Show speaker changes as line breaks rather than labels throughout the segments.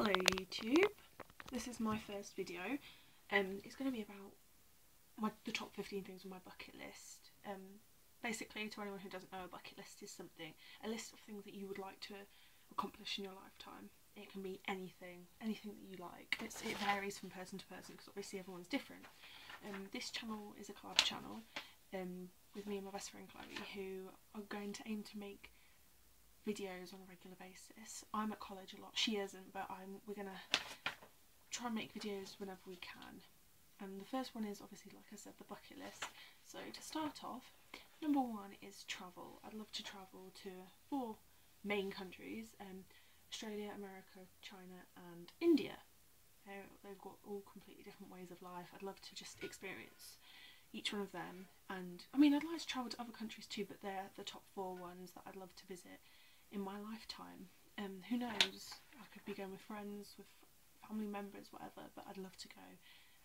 Hello YouTube, this is my first video. It's going to be about the top 15 things on my bucket list. Basically, to anyone who doesn't know, a bucket list is a list of things that you would like to accomplish in your lifetime. It can be anything that you like. It varies from person to person because obviously everyone's different. This channel is a collab channel with me and my best friend Chloe, who are going to aim to make videos on a regular basis. I'm at college a lot, she isn't, but we're gonna try and make videos whenever we can. And the first one is obviously, like I said, the bucket list. So to start off, number one is travel. I'd love to travel to 4 main countries, Australia, America, China and India. They've got all completely different ways of life. I'd love to just experience each one of them, and I mean I'd like to travel to other countries too, but they're the top 4 ones that I'd love to visit in my lifetime. Who knows, I could be going with friends, with family members, whatever, but I'd love to go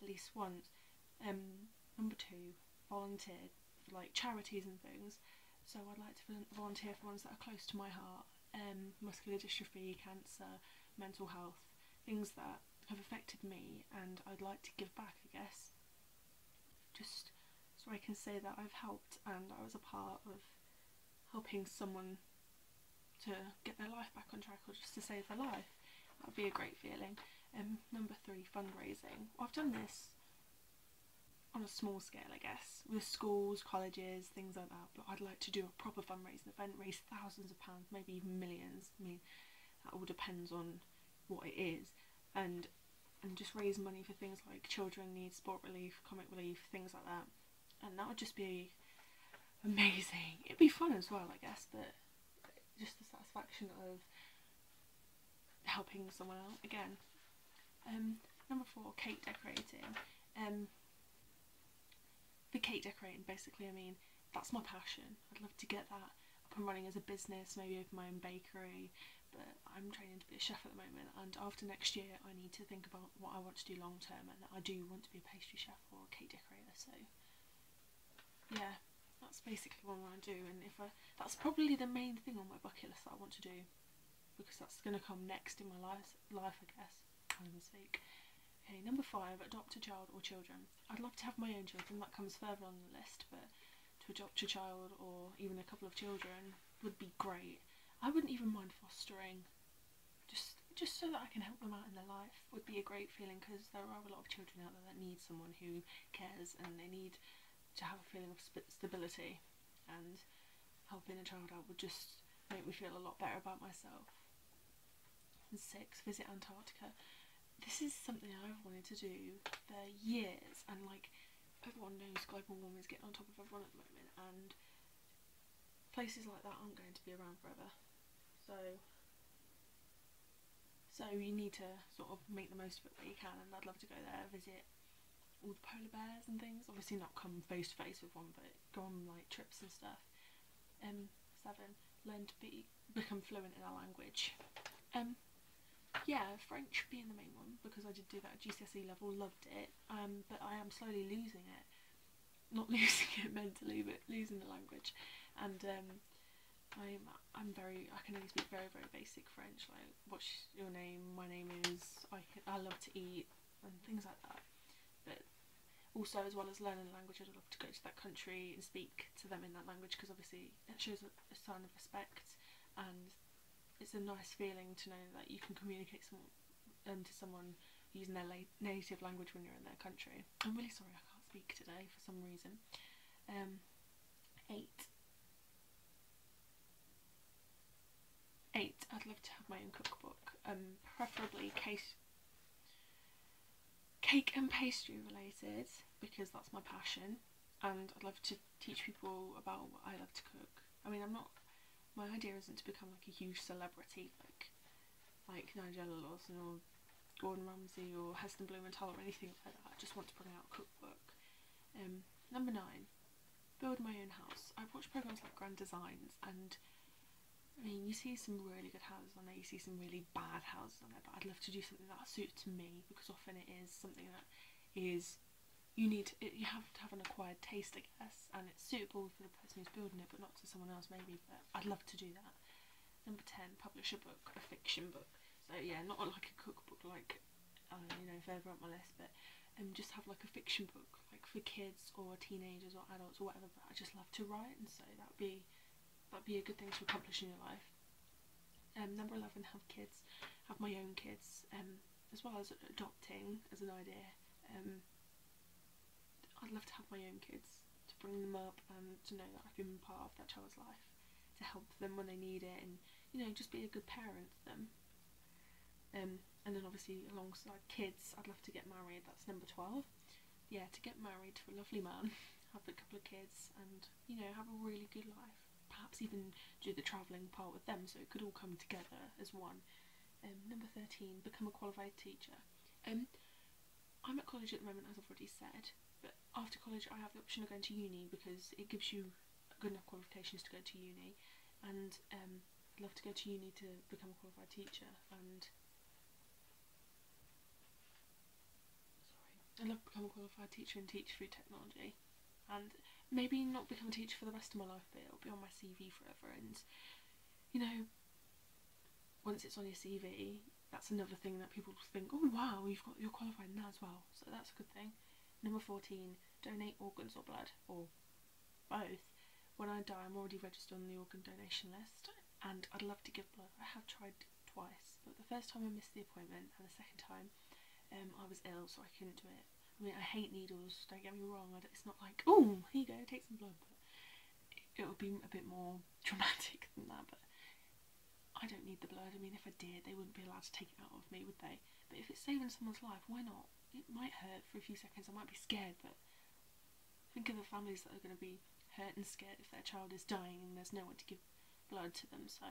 at least once. Number 2, volunteer for like charities and things. So I'd like to volunteer for ones that are close to my heart. Muscular dystrophy, cancer, mental health, things that have affected me, and I'd like to give back, I guess. Just so I can say that I've helped and I was a part of helping someone to get their life back on track, or just to save their life. That would be a great feeling. Number 3, fundraising. Well, I've done this on a small scale, I guess, with schools, colleges, things like that, but I'd like to do a proper fundraising event, raise thousands of pounds, maybe even millions. I mean, that all depends on what it is, and just raise money for things like children need, sport relief, comic relief, things like that. And that would just be amazing. It'd be fun as well, I guess, but just the satisfaction of helping someone out again. Number 4, cake decorating. The cake decorating, basically, I mean, that's my passion. I'd love to get that up and running as a business, maybe open my own bakery, but I'm training to be a chef at the moment, and after next year I need to think about what I want to do long term, and I do want to be a pastry chef or a cake decorator. So yeah, that's basically what I want to do, and that's probably the main thing on my bucket list that I want to do, because that's going to come next in my life, I guess. Can't even speak. Okay, number 5, adopt a child or children. I'd love to have my own children, that comes further on the list, but to adopt a child or even a couple of children would be great. I wouldn't even mind fostering, just so that I can help them out in their life would be a great feeling, because there are a lot of children out there that need someone who cares, and they need to have a feeling of stability, and helping a child out would just make me feel a lot better about myself. And 6, visit Antarctica. This is something I've wanted to do for years, and like everyone knows global warming is getting on top of everyone at the moment, and places like that aren't going to be around forever, so you need to sort of make the most of it where you can, and I'd love to go there, visit all the polar bears and things. Obviously not come face to face with one, but go on like trips and stuff. 7, learn to become fluent in a language. Yeah, French being the main one, because I did do that at GCSE level, loved it, but I am slowly losing it. Not losing it mentally, but losing the language. And I can only speak very, very basic French, like what's your name, my name is, I love to eat, and things like that. But also, as well as learning the language, I'd love to go to that country and speak to them in that language, because obviously it shows a sign of respect, and it's a nice feeling to know that you can communicate to someone using their native language when you're in their country. I'm really sorry I can't speak today for some reason. 8, I'd love to have my own cookbook, preferably cake and pastry related, because that's my passion, and I'd love to teach people about what I love to cook. I mean, my idea isn't to become like a huge celebrity like Nigella Lawson or Gordon Ramsay or Heston Blumenthal or anything like that. I just want to bring out a cookbook. Number 9, build my own house. I've watched programs like Grand Designs, and I mean, you see some really good houses on there, you see some really bad houses on there, but I'd love to do something that suits me, because often it is something that is, you have to have an acquired taste, I guess, and it's suitable for the person who's building it, but not to someone else maybe, but I'd love to do that. Number 10, publish a book, a fiction book. So yeah, not like a cookbook book like, you know, further up my list, but just have like a fiction book, like for kids or teenagers or adults or whatever. But I just love to write, and so that'd be a good thing to accomplish in your life. Number 11, have kids, have my own kids, as well as adopting as an idea. I'd love to have my own kids, to bring them up and to know that I've been part of that child's life, to help them when they need it, and, you know, just be a good parent to them. And then obviously alongside kids, I'd love to get married. That's number 12. Yeah, to get married to a lovely man, have a couple of kids, and, you know, have a really good life. Perhaps even do the travelling part with them, so it could all come together as one. Number 13, become a qualified teacher. I'm at college at the moment, as I've already said, but after college I have the option of going to uni because it gives you good enough qualifications to go to uni, and I'd love to go to uni to become a qualified teacher, and I'd love to become a qualified teacher and teach through technology, and maybe not become a teacher for the rest of my life, but it'll be on my CV forever. And, you know, once it's on your CV, that's another thing that people think, oh wow, you're qualified in that as well, so that's a good thing. Number 14, donate organs or blood, or both. When I die, I'm already registered on the organ donation list, and I'd love to give blood. I have tried twice, but the first time I missed the appointment, and the second time I was ill, so I couldn't do it. I mean, I hate needles, don't get me wrong, it's not like, oh, here you go, take some blood, but it would be a bit more dramatic than that. But I don't need the blood. I mean, if I did, they wouldn't be allowed to take it out of me, would they? But if it's saving someone's life, why not? It might hurt for a few seconds, I might be scared, but think of the families that are going to be hurt and scared if their child is dying and there's no one to give blood to them. So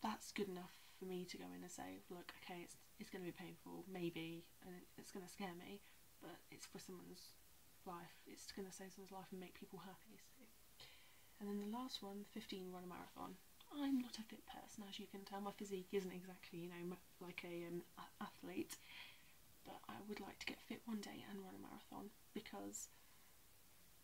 that's good enough for me to go in and say, look, okay, it's going to be painful, maybe, and it's going to scare me, but it's for someone's life. It's going to save someone's life and make people happy. So. And then the last one, 15, run a marathon. I'm not a fit person, as you can tell. My physique isn't exactly, you know, like a athlete, but I would like to get fit one day and run a marathon, because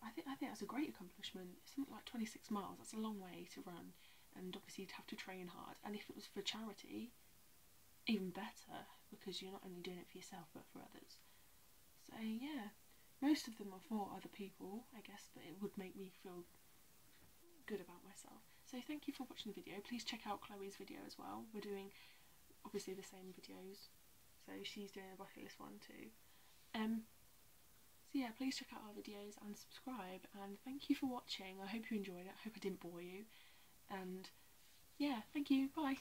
I think that's a great accomplishment. It's something like 26 miles. That's a long way to run, and obviously you'd have to train hard. And if it was for charity, even better, because you're not only doing it for yourself but for others. So yeah, most of them are for other people, I guess, but it would make me feel good about myself. So thank you for watching the video. Please check out Chloe's video as well. We're doing obviously the same videos, so she's doing a bucket list one too. So yeah, please check out our videos and subscribe, and thank you for watching. I hope you enjoyed it. I hope I didn't bore you, and yeah, thank you, bye.